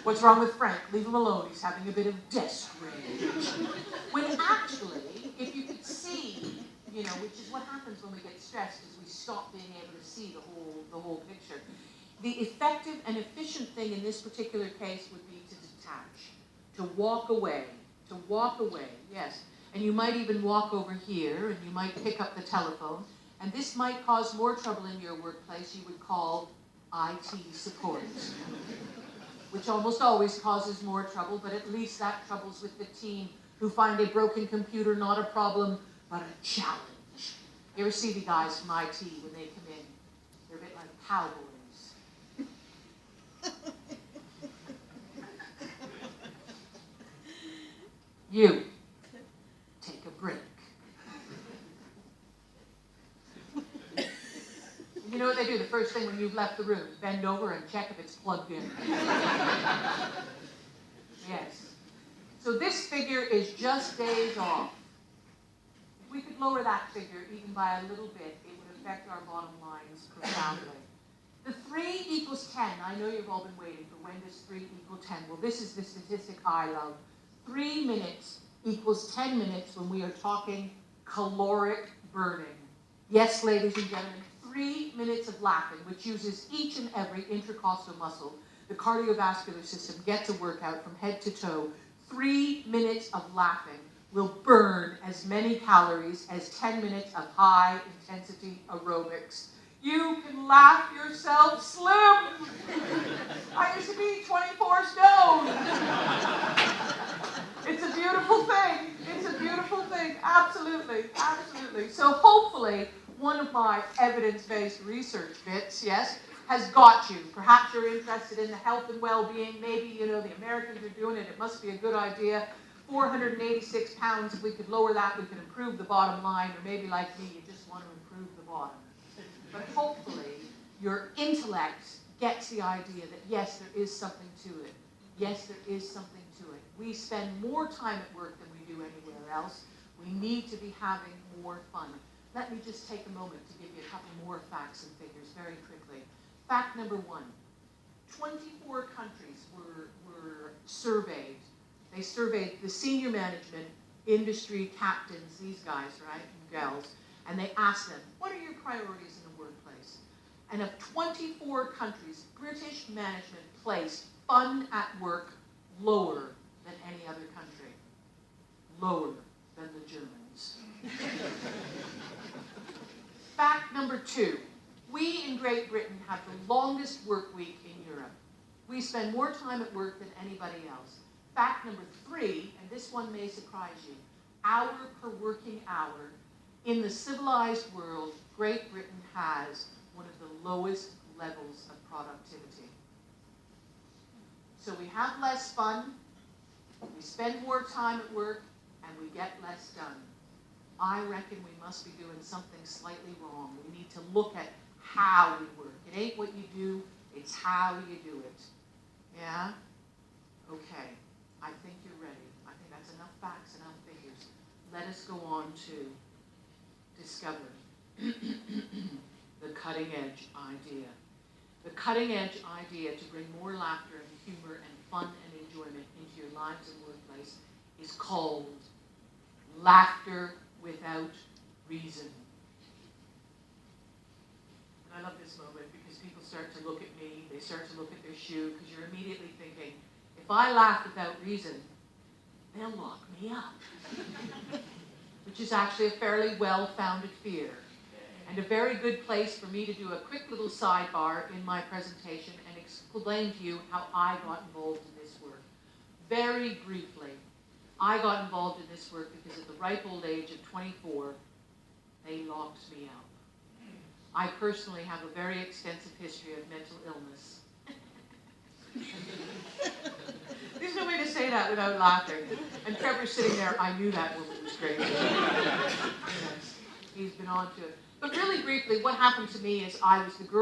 What's wrong with Frank? Leave him alone. He's having a bit of desk rage. When actually, if you could see, which is what happens when we get stressed, is we stop being able to see the whole picture. The effective and efficient thing in this particular case would be to detach, to walk away, yes. And you might even walk over here, and you might pick up the telephone, and this might cause more trouble in your workplace. You would call IT support, which almost always causes more trouble, but at least that trouble's with the team who find a broken computer not a problem, but a challenge. You ever see the guys from IT when they come in? They're a bit like cowboys. You, take a break. You know what they do the first thing when you've left the room? Bend over and check if it's plugged in. Yes. So this figure is just days off. If we could lower that figure even by a little bit, it would affect our bottom lines profoundly. The 3 equals 10. I know you've all been waiting for when does 3 equal 10. Well, this is the statistic I love. 3 minutes equals 10 minutes when we are talking caloric burning. Yes, ladies and gentlemen, 3 minutes of laughing, which uses each and every intercostal muscle. The cardiovascular system gets a workout from head to toe. 3 minutes of laughing will burn as many calories as 10 minutes of high-intensity aerobics. You can laugh yourself slim. I used to be 24 stone. It's a beautiful thing. It's a beautiful thing. Absolutely. Absolutely. So hopefully, one of my evidence-based research bits, yes, has got you. Perhaps you're interested in the health and well-being. Maybe, the Americans are doing it. It must be a good idea. 486 pounds, if we could lower that, we could improve the bottom line. Or maybe like me, you just want to improve the bottom. But hopefully, your intellect gets the idea that, yes, there is something to it. Yes, there is something to it. We spend more time at work than we do anywhere else. We need to be having more fun. Let me just take a moment to give you a couple more facts and figures very quickly. Fact number 1, 24 countries were surveyed. They surveyed the senior management, industry captains, these guys, right, and gals, and they asked them, what are your priorities in the workplace? And of 24 countries, British management placed fun at work lower than any other country. Lower than the Germans. Fact number 2, we in Great Britain have the longest work week in Europe. We spend more time at work than anybody else. Fact number 3, and this one may surprise you, hour per working hour. In the civilized world, Great Britain has one of the lowest levels of productivity. So we have less fun, we spend more time at work, and we get less done. I reckon we must be doing something slightly wrong. We need to look at how we work. It ain't what you do, it's how you do it. Yeah? Okay. I think you're ready. I think that's enough facts, enough figures. Let us go on to discover the cutting edge idea. The cutting edge idea to bring more laughter and humor and fun and enjoyment into your lives and workplace is called laughter without reason. And I love this moment because people start to look at me, they start to look at their shoe, because you're immediately thinking, if I laugh without reason, they'll lock me up. Which is actually a fairly well-founded fear. And a very good place for me to do a quick little sidebar in my presentation and explain to you how I got involved in this work. Very briefly, I got involved in this work because at the ripe old age of 24, they locked me up. I personally have a very extensive history of mental illness. There's no way to say that without laughing. And Trevor's sitting there, I knew that woman was crazy. Yes, he's been on to it. But really briefly, what happened to me is I was the girl